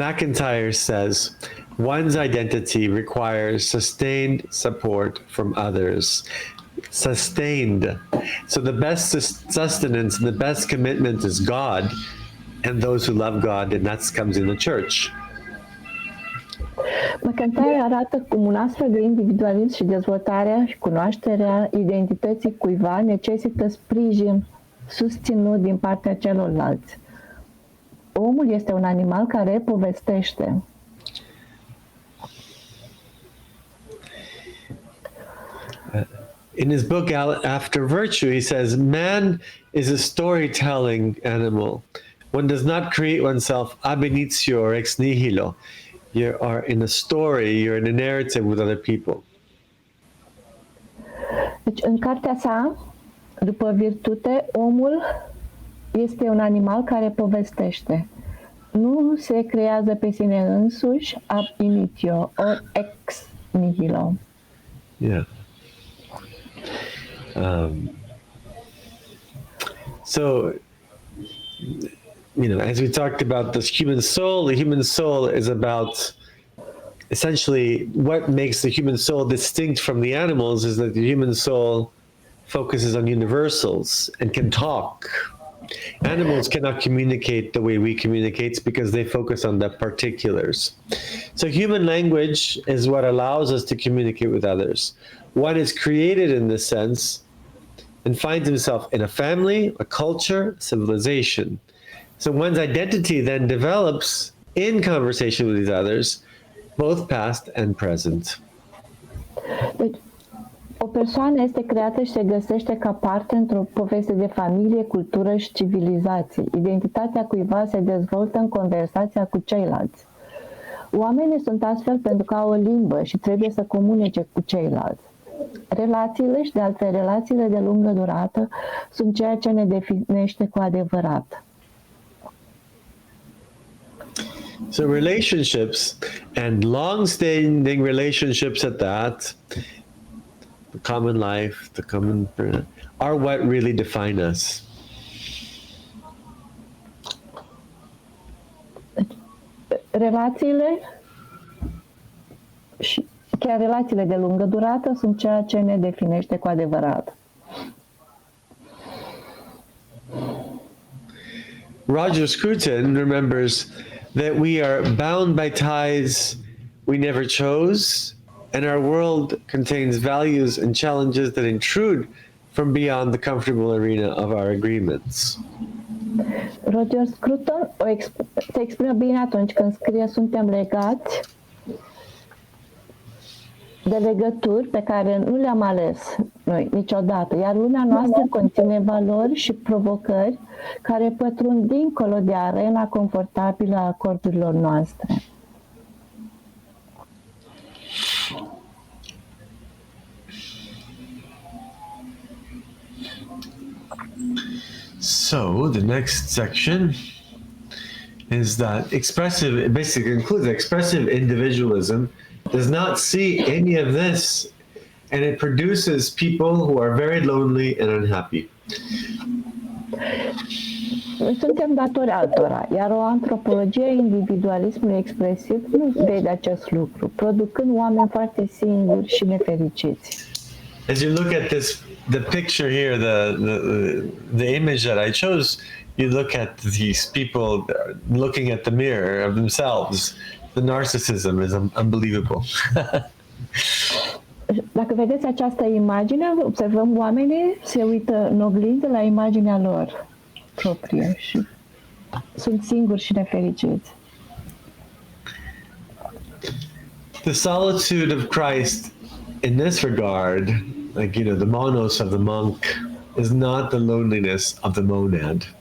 McIntyre says, one's identity requires sustained support from others. Sustained. So the best sustenance and the best commitment is God and those who love God, and that comes in the church. McIntyre arată cum un astfel de individualism și dezvoltarea și cunoașterea identității cuiva necesită sprijin susținut din partea celorlalți. Omul este un animal care povestește. In his book After Virtue, he says, man is a storytelling animal. One does not create oneself ab initio or ex nihilo. You are in a story, you're in a narrative with other people. Deci, în cartea sa, după virtute, omul este un animal care povestește. Nu se creează pe sine însuși ab initio or ex nihilo. Yeah. So, as we talked about this human soul, the human soul is about essentially what makes the human soul distinct from the animals is that the human soul focuses on universals and can talk. Animals cannot communicate the way we communicate because they focus on the particulars. So human language is what allows us to communicate with others. One is created in this sense and finds himself in a family, a culture, civilization. So one's identity then develops in conversation with these others, both past and present. Deci, o persoană este creată și se găsește ca parte într-o poveste de familie, cultură și civilizație. Identitatea cuiva se dezvoltă în conversația cu ceilalți. Oamenii sunt astfel pentru că au o limbă și trebuie să comunice cu ceilalți. Relațiile și de altfel relațiile de lungă durată sunt ceea ce ne definește cu adevărat. So relationships, and long-standing relationships at that, the common life, the common, are what really define us. Relațiile și chiar relațiile de lungă durată sunt ceea ce ne definește cu adevărat. Roger Scruton remembers that we are bound by ties we never chose, and our world contains values and challenges that intrude from beyond the comfortable arena of our agreements. Roger Scruton se exprimă bine atunci când scrie: suntem legați de legături pe care nu le-am ales noi niciodată, iar lumea noastră conține valori și provocări care pătrund dincolo de arena confortabilă a acordurilor noastre. So the next section is that basically includes expressive individualism does not see any of this, and it produces people who are very lonely and unhappy. Noi suntem datori altora, iar o antropologie a individualismului expresiv nu vede acest lucru, producând oameni foarte singuri și nefericiți. As you look at the picture here, the image that I chose, you look at these people looking at the mirror of themselves. The narcissism is unbelievable. Dacă vedeți această imagine, observăm oamenii se uită în oglindă la imaginea lor proprie și sunt singuri și nefericiți. The solitude of Christ in this regard, like, the monos of the monk, is not the loneliness of the monad.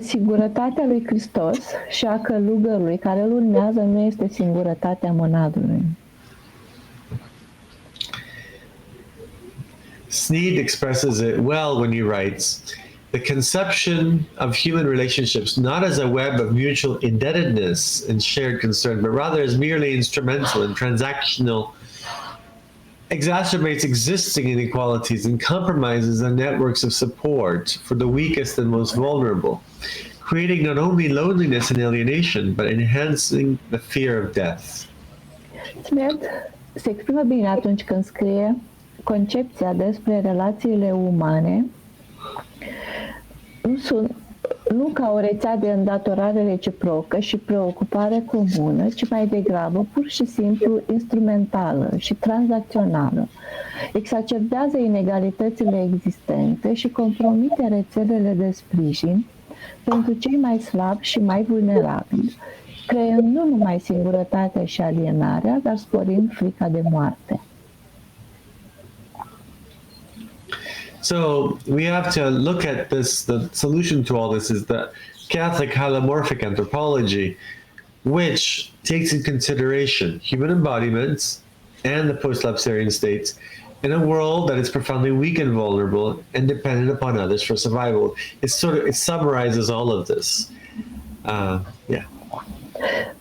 Singurătatea lui Hristos și a călugărului care îl urmează nu este singurătatea monadului. Sneed expresses it well when he writes, the conception of human relationships not as a web of mutual indebtedness and shared concern, but rather as merely instrumental and transactional, exacerbates existing inequalities and compromises the networks of support for the weakest and most vulnerable. creating not only loneliness and alienation, but enhancing the fear of death. Smith se exprimă bine atunci când scrie concepția despre relațiile umane nu ca o rețea de îndatorare reciprocă și preocupare comună, ci mai degrabă pur și simplu instrumentală și tranzacțională. Exacerbează inegalitățile existente și compromite rețelele de sprijin pentru cei mai slabi și mai vulnerabili, creând nu numai singurătatea și alienarea, dar sporind frica de moarte. So we have to look at this. The solution to all this is the Catholic holomorphic anthropology, which takes in consideration human embodiments and the post-lapsarian states in a world that is profoundly weak and vulnerable and dependent upon others for survival. It summarizes all of this. Yeah.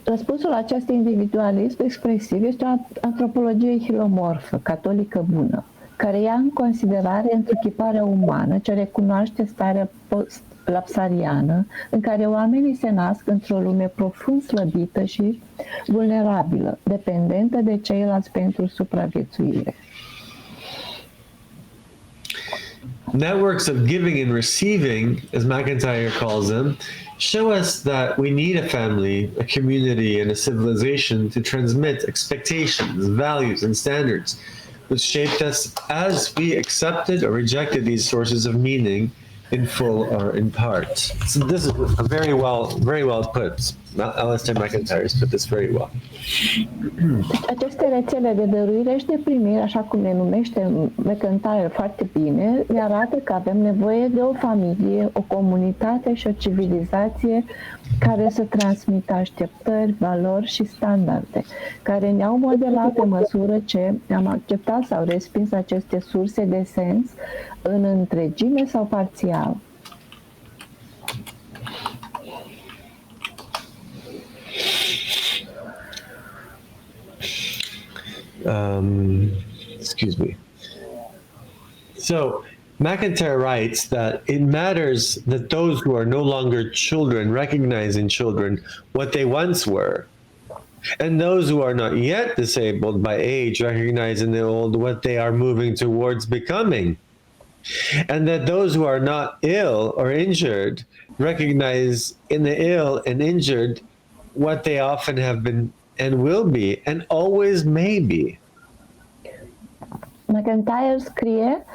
Răspunsul la acest individualism expresiv este o antropologie hilomorfă, catolică bună, care ia în considerare întruchiparea umană ce recunoaște starea post-lapsariană în care oamenii se nasc într-o lume profund slăbită și vulnerabilă, dependentă de ceilalți pentru supraviețuire. Networks of giving and receiving, as McIntyre calls them, show us that we need a family, a community, and a civilization to transmit expectations, values, and standards which shaped us as we accepted or rejected these sources of meaning in full or in part. So this is a very well put. Alistair McIntyre's put this very well. Aceste rețele de dăruire și de primire, așa cum le numește McIntyre foarte bine, ne arată că avem nevoie de o familie, o comunitate și o civilizație care să transmită așteptări, valori și standarde, care ne-au modelat pe măsură ce am acceptat sau respins aceste surse de sens în întregime sau parțial. Excuse me. So McIntyre writes that it matters that those who are no longer children recognize in children what they once were, and those who are not yet disabled by age recognize in the old what they are moving towards becoming, and that those who are not ill or injured recognize in the ill and injured what they often have been and will be and always may be. McIntyre scrie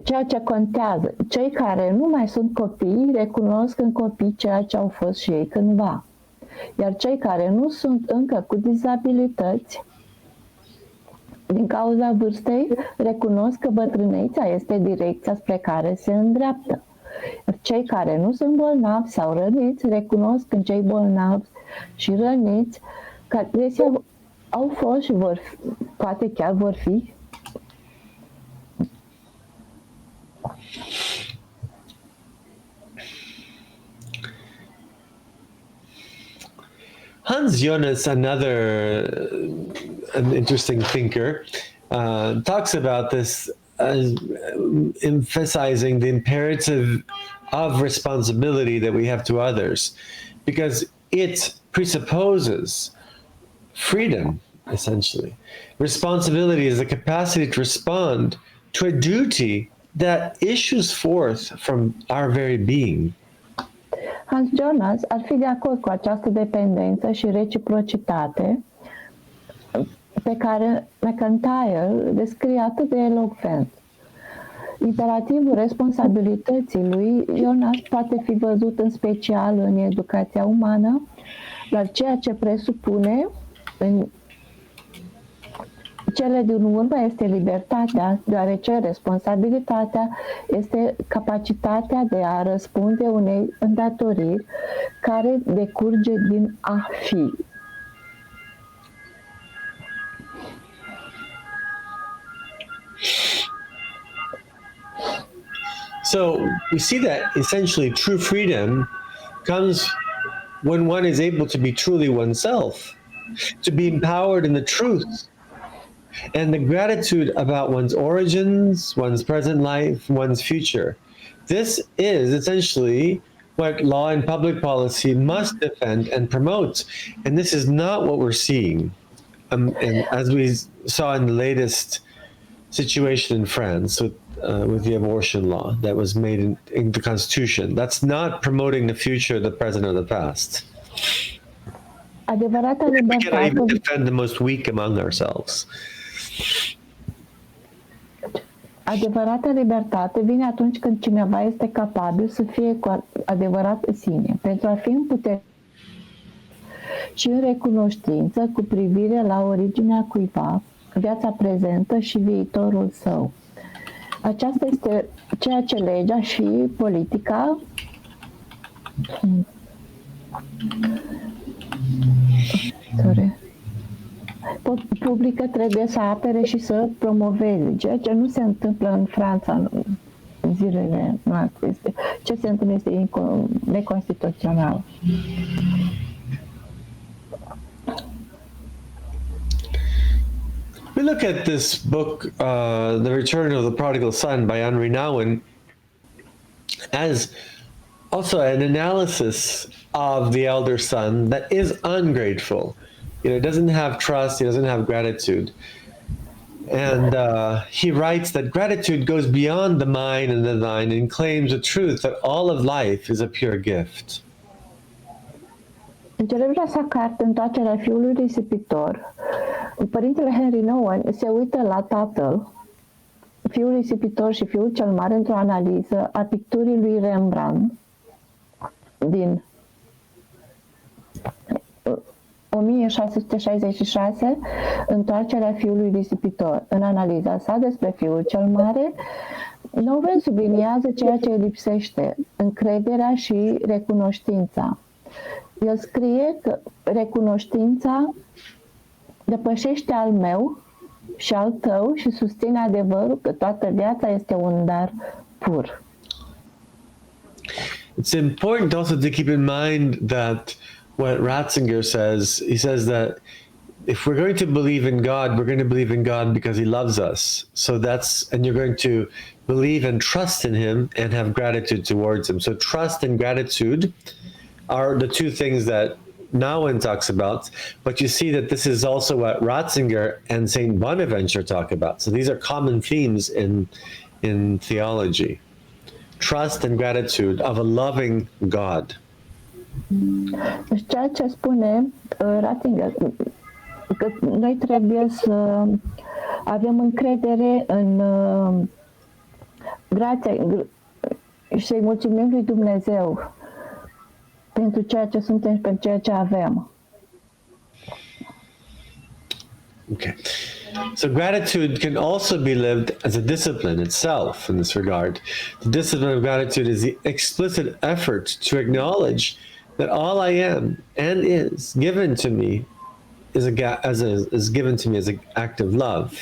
ceea ce contează. Cei care nu mai sunt copii recunosc în copii ceea ce au fost și ei cândva. Iar cei care nu sunt încă cu dizabilități din cauza vârstei recunosc că bătrânețea este direcția spre care se îndreaptă. Iar cei care nu sunt bolnavi sau răniți recunosc în cei bolnavi și răniți că adesea au fost și vor fi, poate chiar vor fi. Hans Jonas, another an interesting thinker, talks about this as emphasizing the imperative of responsibility that we have to others, because it presupposes freedom, essentially. Responsibility is the capacity to respond to a duty that issues forth from our very being. Hans Jonas ar fi de acord cu această dependență și reciprocitate pe care McIntyre descrie atât de elocvent. Imperativul responsabilității lui Jonas poate fi văzut în special în educația umană, dar ceea ce presupune în cele din urmă este libertatea, deoarece responsabilitatea este capacitatea de a răspunde unei îndatoriri care decurge din a fi. So we see that essentially true freedom comes when one is able to be truly oneself, to be empowered in the truth, and the gratitude about one's origins, one's present life, one's future. This is essentially what law and public policy must defend and promote. And this is not what we're seeing. And as we saw in the latest situation in France with the abortion law that was made in the Constitution, that's not promoting the future, the present, or the past. Adevărata We cannot libertate, even defend the most weak among ourselves. adevărata libertate vine atunci când cineva este capabil să fie cu adevărat sine, pentru a fi în putere și în recunoștință cu privire la originea cuiva, viața prezentă și viitorul său. Aceasta este ceea ce legea și politica publică trebuie să apere și să promoveze, ceea ce nu se întâmplă în Franța în zilele noastre. Ce se întâmplă este neconstituțional. We look at this book, The Return of the Prodigal Son by Henri Nouwen, as also an analysis of the elder son that is ungrateful. He doesn't have trust, he doesn't have gratitude. And he writes that gratitude goes beyond the mind and the divine and claims the truth that all of life is a pure gift. În celebra sa carte, Întoarcerea fiului risipitor, părintele Henri Nouwen se uită la tatăl, fiul risipitor și fiul cel mare într-o analiză a picturii lui Rembrandt din 1666, Întoarcerea fiului risipitor. În analiza sa despre fiul cel mare, Nouwen subliniază ceea ce lipsește, încrederea și recunoștința. El scrie că recunoștința depășește al meu și al tău și susține adevărul că toată viața este un dar pur. It's important also to keep in mind that what Ratzinger says, he says that if we're going to believe in God, we're going to believe in God because he loves us. So and you're going to believe and trust in him and have gratitude towards him. So trust and gratitude are the two things that Nouwen talks about, but you see that this is also what Ratzinger and Saint Bonaventure talk about. So these are common themes in theology. Trust and gratitude of a loving God. Deci ceea ce spune Ratzinger, că noi trebuie să avem încredere în grația și să-i mulțumim lui Dumnezeu pentru ceea ce suntem și pentru ceea ce avem. Okay. So gratitude can also be lived as a discipline itself in this regard. The discipline of gratitude is the explicit effort to acknowledge that all I am and is given to me is given to me as an act of love.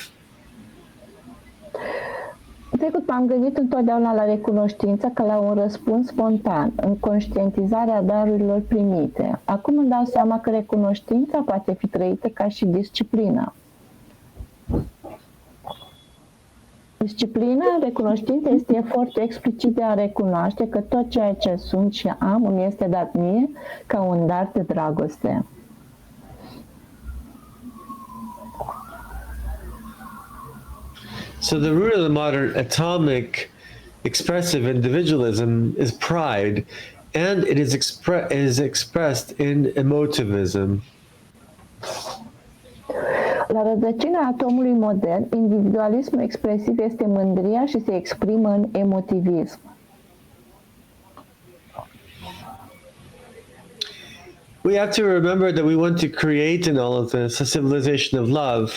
În trecut m-am gândit întotdeauna la recunoștință ca la un răspuns spontan, în conștientizarea darurilor primite. Acum îmi dau seama că recunoștința poate fi trăită ca și disciplina. Disciplina, recunoștința este efortul explicit de a recunoaște că tot ceea ce sunt și am îmi este dat mie ca un dar de dragoste. So the root of the modern atomic expressive individualism is pride, and it is expressed in emotivism. La rădăcina atomului modern, individualismul expresiv este mândria și se exprimă în emotivism. We have to remember that we want to create in all of this a civilization of love,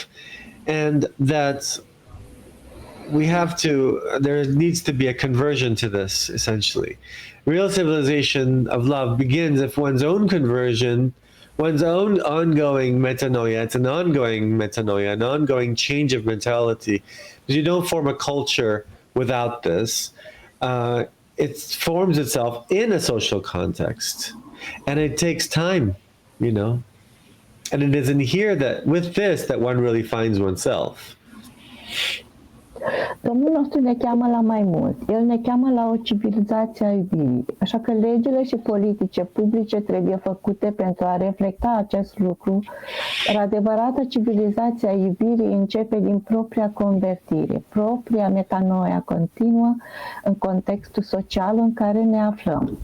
and that there needs to be a conversion to this, essentially. Real civilization of love begins if one's own conversion, one's own ongoing metanoia, it's an ongoing metanoia, an ongoing change of mentality. Because you don't form a culture without this. It forms itself in a social context. And it takes time, And it is in here that, with this, that one really finds oneself. Domnul nostru ne cheamă la mai mult. El ne cheamă la o civilizație a iubirii. Așa că legile și politice publice trebuie făcute pentru a reflecta acest lucru. Dar adevărata civilizație a iubirii începe din propria convertire, propria metanoia continuă în contextul social în care ne aflăm.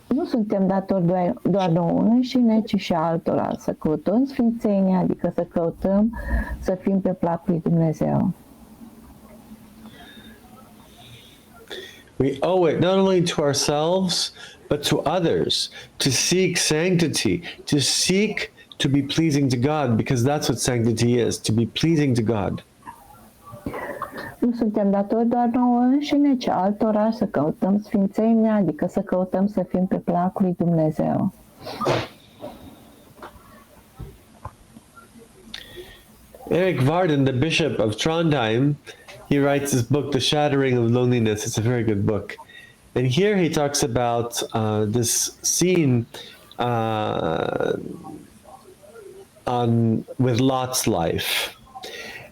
Nu suntem datori doar nouă înșine, ci și altora. Să căutăm sfințenia, adică să căutăm să fim pe placul lui Dumnezeu. We owe it not only to ourselves, but to others, to seek sanctity, to seek to be pleasing to God, because that's what sanctity is, to be pleasing to God. Nu suntem datori doar nouă înșine, ci altora să căutăm sfințenia, adică să căutăm să fim pe placul lui Dumnezeu. Erik Varden, the Bishop of Trondheim, he writes this book, The Shattering of Loneliness. It's a very good book. And here he talks about this scene with Lot's life.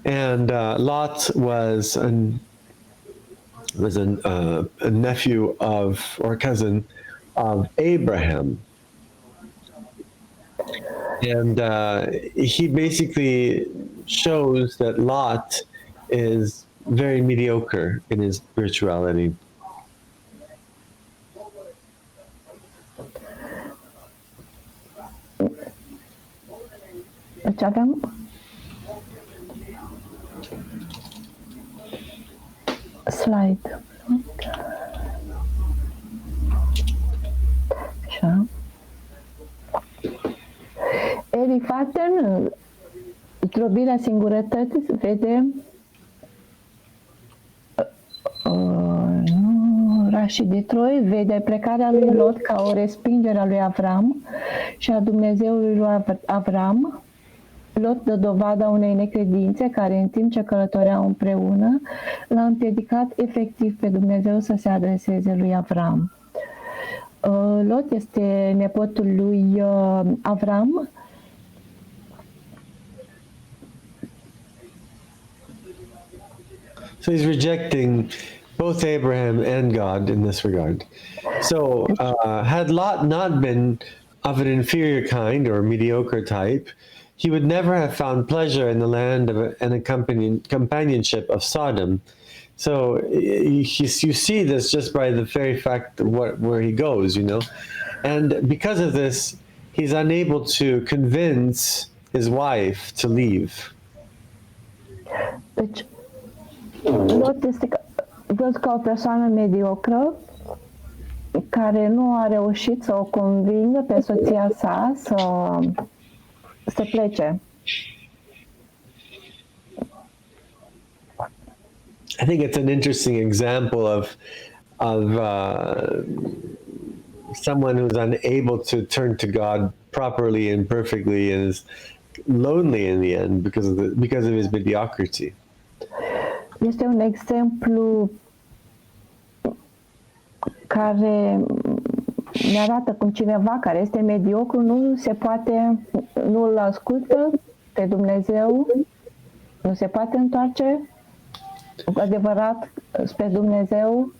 And Lot was a nephew of, or cousin of Abraham. And he basically shows that Lot is very mediocre in his spirituality. Deci avem slide. Așa. Erik Varden, zdrobirea singurătății, vede Rașii de Troi, vede plecarea lui Lot ca o respingere a lui Avram și a Dumnezeului lui Avram. Lot dă dovada unei necredințe care, în timp ce călătoreau împreună, l-a împiedicat efectiv pe Dumnezeu să se adreseze lui Avram. Lot este nepotul lui Avram. So he's rejecting both Abraham and God in this regard. So had Lot not been of an inferior kind or mediocre type, he would never have found pleasure in the land and companionship of Sodom. So you see this just by the very fact of where he goes, you know. And because of this, he's unable to convince his wife to leave. Deci, Lot este văzut ca o persoană mediocră care nu a reușit să o convingă pe soția sa să plece. I think it's an interesting example of someone who's unable to turn to God properly and perfectly and is lonely in the end because of his mediocrity. Este un exemplu care ne arată cum cineva care este mediocru nu îl ascultă pe Dumnezeu, nu se poate întoarce adevărat spre Dumnezeu.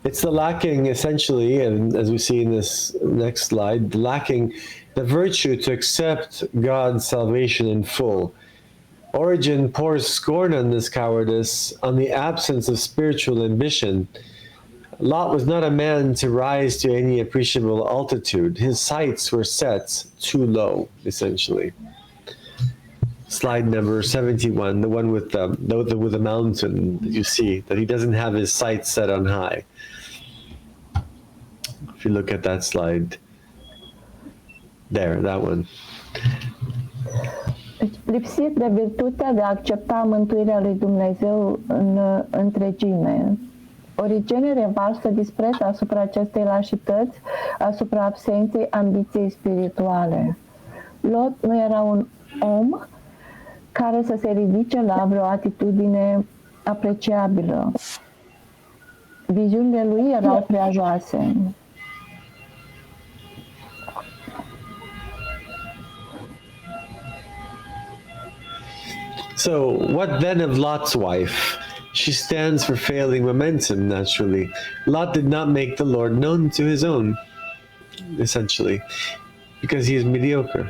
It's the lacking, essentially, and as we see in this next slide, lacking the virtue to accept God's salvation in full. Origen pours scorn on this cowardice, on the absence of spiritual ambition. Lot was not a man to rise to any appreciable altitude. His sights were set too low, essentially. Slide number 71, the one with the mountain that you see, that he doesn't have his sights set on high. If you look at that slide, there, that one. Lipsit de virtutea de a accepta mântuirea lui Dumnezeu în întregime. Origene revarsă dispreț asupra acestei lașități, asupra absenței ambiției spirituale. Lot nu era un om care să se ridice la vreo atitudine apreciabilă. Viziunile lui erau prea joase. So what then of Lot's wife? She stands for failing momentum, naturally. Lot did not make the Lord known to his own, essentially, because he is mediocre.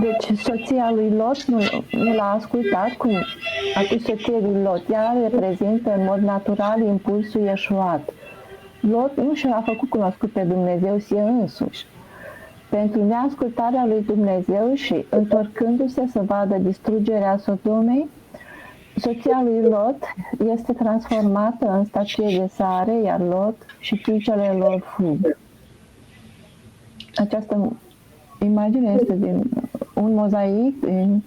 Deci soția lui Lot nu l-a ascultat, cum atunci soția lui Lot, ea reprezintă în mod natural impulsul eșuat. Lot nu și-a făcut cunoscut pe Dumnezeu sie însuși. Pentru neascultarea lui Dumnezeu și întorcându-se să vadă distrugerea Sodomei, soția lui Lot este transformată în statuie de sare, iar Lot și fiicele lor fug. Această imagine este din un mozaic din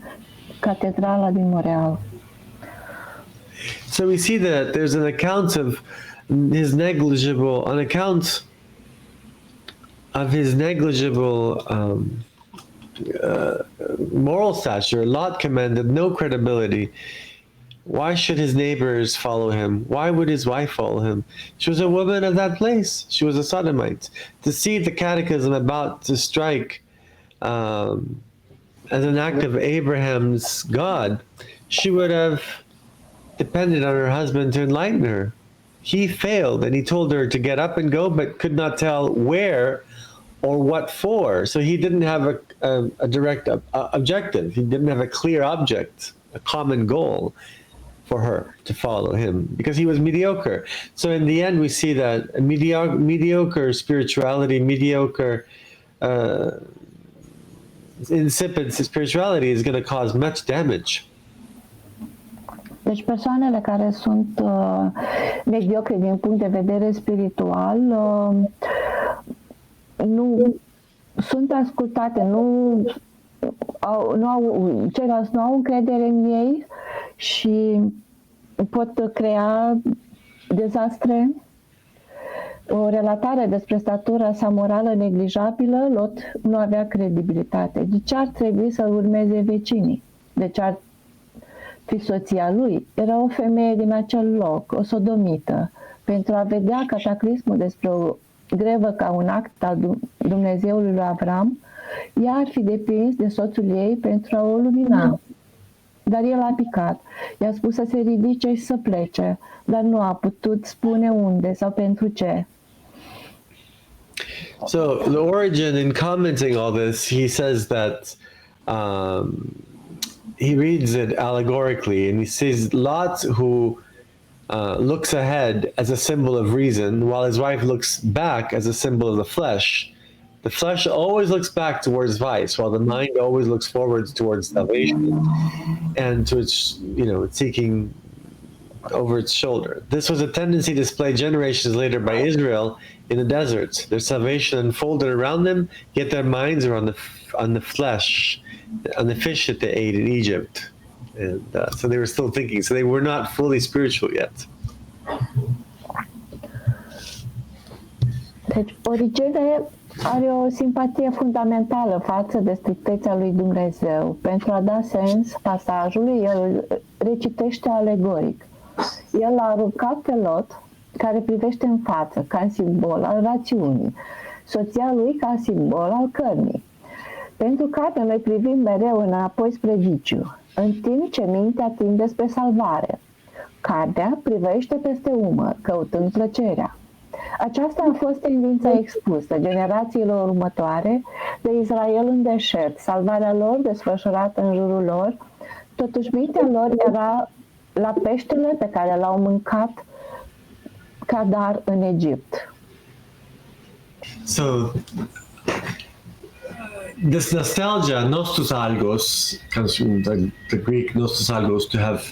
catedrala din Montreal. So we see that there's an account of his negligible, on account of his negligible moral stature, Lot commanded no credibility. Why should his neighbors follow him? Why would his wife follow him? She was a woman of that place. She was a sodomite. To see the catechism about to strike as an act of Abraham's God, she would have depended on her husband to enlighten her. He failed, and he told her to get up and go, but could not tell where or what for. So he didn't have a direct objective. He didn't have a clear object, a common goal for her to follow him, because he was mediocre. So in the end, we see that a mediocre spirituality, mediocre insipid spirituality is going to cause much damage. Deci persoanele care sunt mediocre din punct de vedere spiritual nu sunt ascultate, ceilalți nu au încredere în ei și pot crea dezastre. O relatare despre statura sa morală neglijabilă, Lot nu avea credibilitate. De ce ar trebui să urmeze vecinii? De ce ar fi soția lui? Era o femeie din acel loc, o sodomită. Pentru a vedea cataclismul despre o grevă ca un act al Dumnezeului lui Avram, ea ar fi depins de soțul ei pentru a o lumina. Dar el a picat. I-a spus să se ridice și să plece, dar nu a putut spune unde sau pentru ce. So the Origen, in commenting all this, he says that he reads it allegorically, and he says Lot, who looks ahead as a symbol of reason, while his wife looks back as a symbol of the flesh. The flesh always looks back towards vice, while the mind always looks forwards towards salvation and to its, seeking over its shoulder. This was a tendency displayed generations later by Israel in the deserts. Their salvation unfolded around them, yet their minds are on the flesh, on the fish that they ate in Egypt. And so they were still thinking. So they were not fully spiritual yet. Deci, Origene are o simpatie fundamentală față de strictețea lui Dumnezeu. Pentru a da sens pasajului, el recitește alegoric. El a aruncat pe Lot, care privește în față, ca simbol al rațiunii, soția lui ca simbol al cărnii. Pentru care noi privim mereu înapoi spre viciu, în timp ce mintea tinde spre salvare. Carnea privește peste umăr, căutând plăcerea. Aceasta a fost tendința expusă generațiilor următoare de Israel în deșert, salvarea lor desfășurată în jurul lor, totuși mintea lor era la peștele pe care l-au mâncat ca dar în Egipt. So this nostalgia, nostalgos, comes from the Greek nostalgos, to have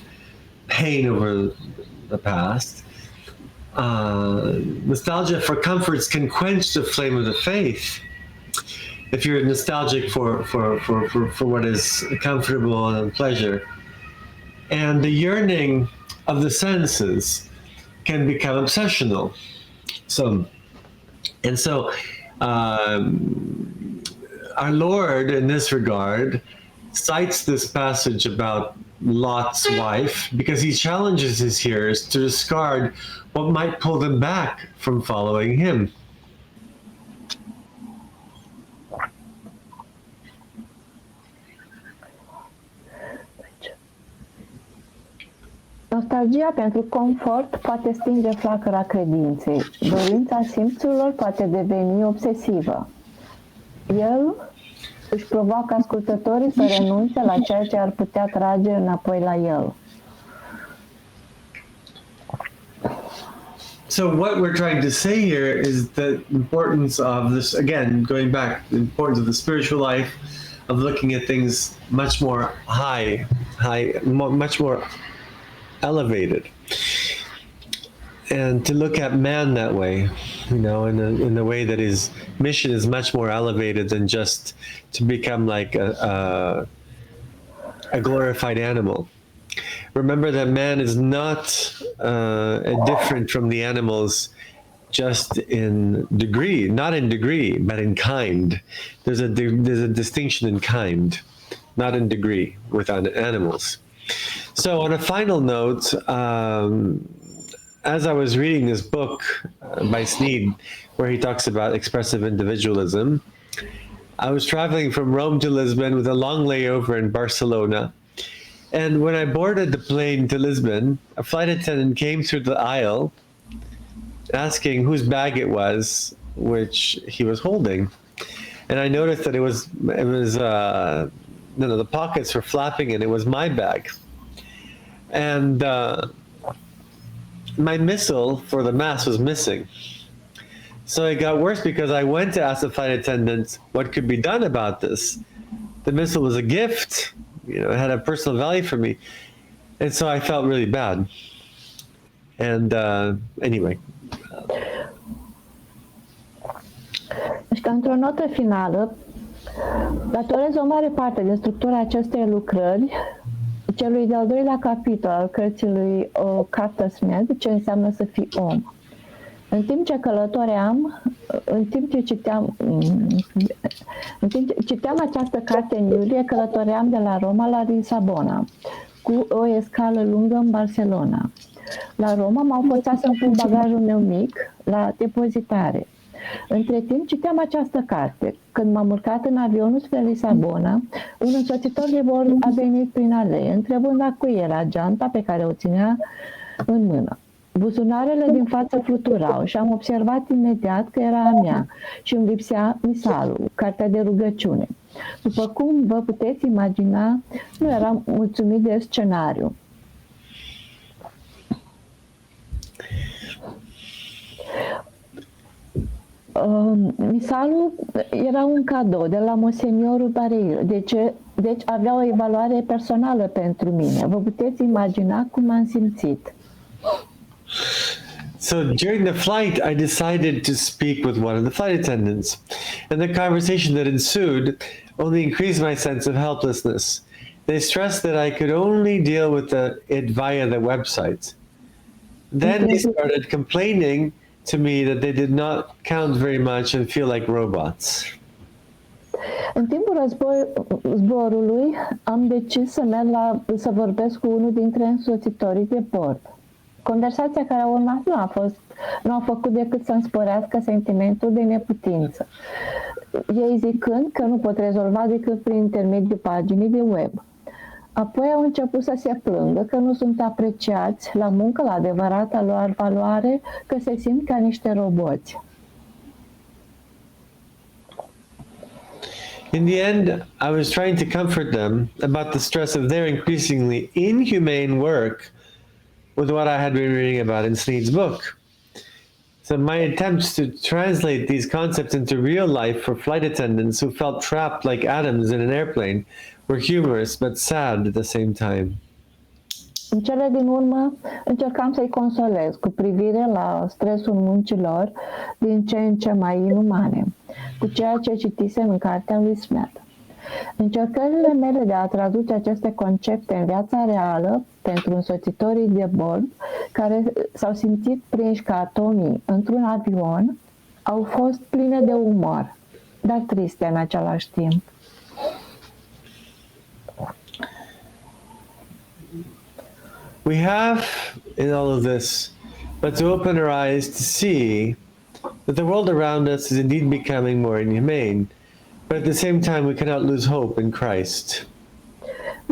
pain over the past. Nostalgia for comforts can quench the flame of the faith. If you're nostalgic for what is comfortable and pleasure, and the yearning of the senses can become obsessional. So our Lord, in this regard, cites this passage about Lot's wife because he challenges his hearers to discard what might pull them back from following him. Nostalgia pentru confort poate stinge flacăra credinței. Dorința simțurilor poate deveni obsesivă. El își provoacă ascultătorii să renunțe la ceea ce ar putea trage înapoi la el. So what we're trying to say here is the importance of this, again, going back, the importance of the spiritual life, of looking at things much more much more elevated, and to look at man that way, you know, in a way that his mission is much more elevated than just to become like a glorified animal. Remember that man is not different from the animals just in degree, not in degree, but in kind. There's a distinction in kind, not in degree with animals. So on a final note, as I was reading this book by Sneed, where he talks about expressive individualism, I was traveling from Rome to Lisbon with a long layover in Barcelona. And when I boarded the plane to Lisbon, a flight attendant came through the aisle asking whose bag it was, which he was holding. And I noticed that it was the pockets were flapping and it was my bag. And my missal for the mass was missing. So it got worse because I went to ask the flight attendant what could be done about this. The missal was a gift, you know, it had a personal value for me. And so I felt really bad. And anyway. Și ca într-o notă finală, datorez o mare parte din structura acestei lucrări celui de-al doilea capitol al cărții lui Cartas Med, ce înseamnă să fii om. În timp ce călătoream, în timp ce citeam această carte în iulie, călătoream de la Roma la Lisabona, cu o escală lungă în Barcelona. La Roma m-au forțat să-mi pun bagajul meu mic la depozitare. Între timp citeam această carte. Când m-am urcat în avionul spre Lisabona, un însoțitor de bord a venit prin alee, întrebând la cui era geanta pe care o ținea în mână. Buzunarele din față fluturau și am observat imediat că era a mea și îmi lipsea misalul, cartea de rugăciune. După cum vă puteți imagina, nu eram mulțumit de scenariu. Misalul era un cadou de la Monseniorul Bareil, deci avea o evaluare personală pentru mine. Vă puteți imagina cum m-am simțit. So during the flight, I decided to speak with one of the flight attendants, and the conversation that ensued only increased my sense of helplessness. They stressed that I could only deal with it via the website. Then they started complaining to me that they did not count very much and feel like robots. În timpul zborului am decis să vorbesc cu unul dintre însoțitorii de bord. Conversația care a urmat nu a făcut decât să-mi sporească sentimentul de neputință. Ei zicând că nu pot rezolva decât prin intermediul paginii de web. Apoi au început să se plângă că nu sunt apreciați la muncă, la adevărata lor valoare, că se simt ca niște roboți. In the end, I was trying to comfort them about the stress of their increasingly inhumane work with what I had been reading about in Sneed's book. So my attempts to translate these concepts into real life for flight attendants who felt trapped like atoms in an airplane were humorous but sad at the same time. În cele din urmă, încercam să-i consolez cu privire la stresul muncilor din ce în ce mai inumane, cu ceea ce citisem în cartea lui Smith. Încercările mele de a traduce aceste concepte în viața reală pentru însoțitorii de bord care s-au simțit prinși ca atomii într-un avion au fost pline de umor, dar triste în același timp. We have in all of this but to open our eyes to see that the world around us is indeed becoming more inhumane, but at the same time we cannot lose hope in Christ.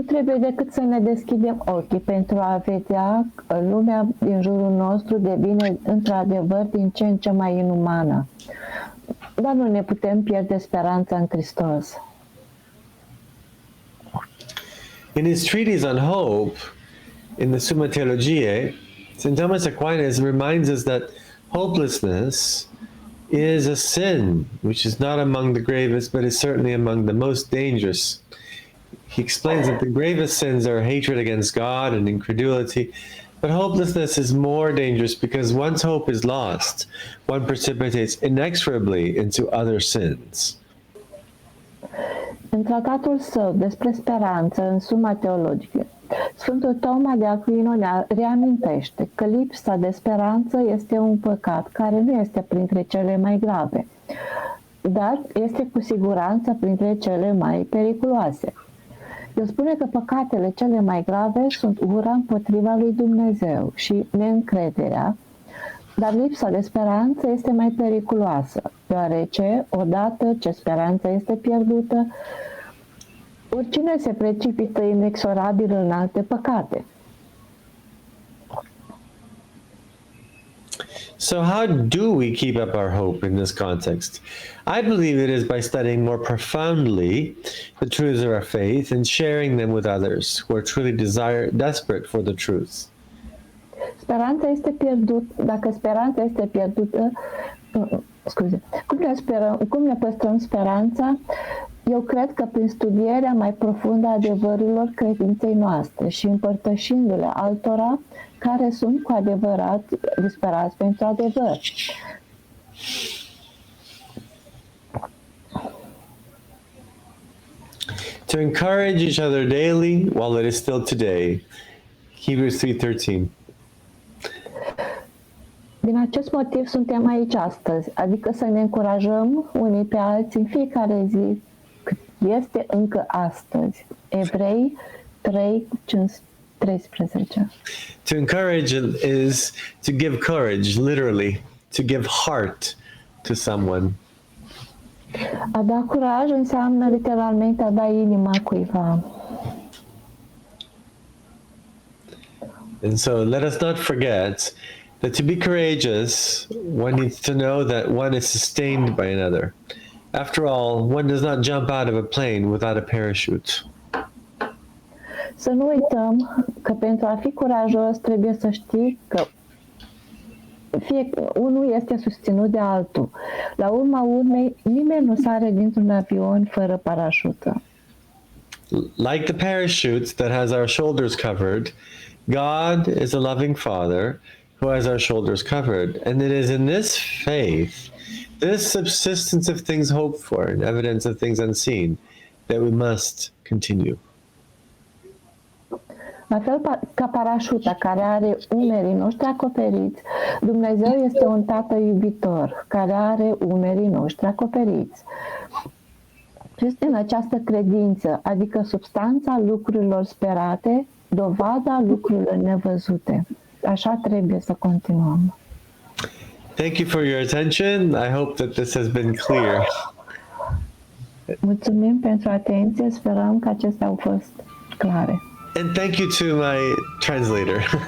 Nu trebuie decât să ne deschidem ochii pentru a vedea că lumea din jurul nostru devine într-adevăr din ce în ce mai inumană. Dar nu ne putem pierde speranța în Hristos. In his treatise on hope, in the Summa Theologiae, St. Thomas Aquinas reminds us that hopelessness is a sin, which is not among the gravest, but is certainly among the most dangerous. He explains that the gravest sins are hatred against God and incredulity, but hopelessness is more dangerous because once hope is lost, one precipitates inexorably into other sins. În tratatul său despre speranță, în Summa Theologie, Sfântul Toma de Aquino ne reamintește că lipsa de speranță este un păcat care nu este printre cele mai grave, dar este cu siguranță printre cele mai periculoase. El spune că păcatele cele mai grave sunt ura împotriva lui Dumnezeu și neîncrederea, dar lipsa de speranță este mai periculoasă, deoarece, odată ce speranța este pierdută, oricine se precipită inexorabil în alte păcate. So how do we keep up our hope in this context? I believe it is by studying more profoundly the truths of our faith and sharing them with others who are truly desperate for the truth. Speranța este pierdută, dacă speranța este pierdută, cum ne păstrăm speranța? Eu cred că prin studierea mai profundă a adevărurilor credinței noastre și împărtășindu-le altora care sunt cu adevărat disperați pentru adevăr. To encourage each other daily while it is still today. Hebrews 3:13. Din acest motiv suntem aici astăzi, adică să ne încurajăm unii pe alții în fiecare zi, cât este încă astăzi. Evrei 3:13. To encourage is to give courage, literally, to give heart to someone. A da curaj înseamnă literalmente a da inima cuiva. And so let us not forget that to be courageous, one needs to know that one is sustained by another. After all, one does not jump out of a plane without a parachute. Să nu uităm că pentru a fi curajos trebuie să știi că unul este susținut de altul. La urma urmei, nimeni nu sare dintr-un avion fără parașută. Like the parachute that has our shoulders covered, God is a loving Father who has our shoulders covered. And it is in this faith, this subsistence of things hoped for and evidence of things unseen, that we must continue. La fel ca parașuta care are umerii noștri acoperiți, Dumnezeu este un Tată iubitor care are umerii noștri acoperiți. Este în această credință, adică substanța lucrurilor sperate, dovada lucrurilor nevăzute. Așa trebuie să continuăm. Thank you for your attention. I hope that this has been clear. Mulțumim pentru atenție, sperăm că acestea au fost clare. And thank you to my translator.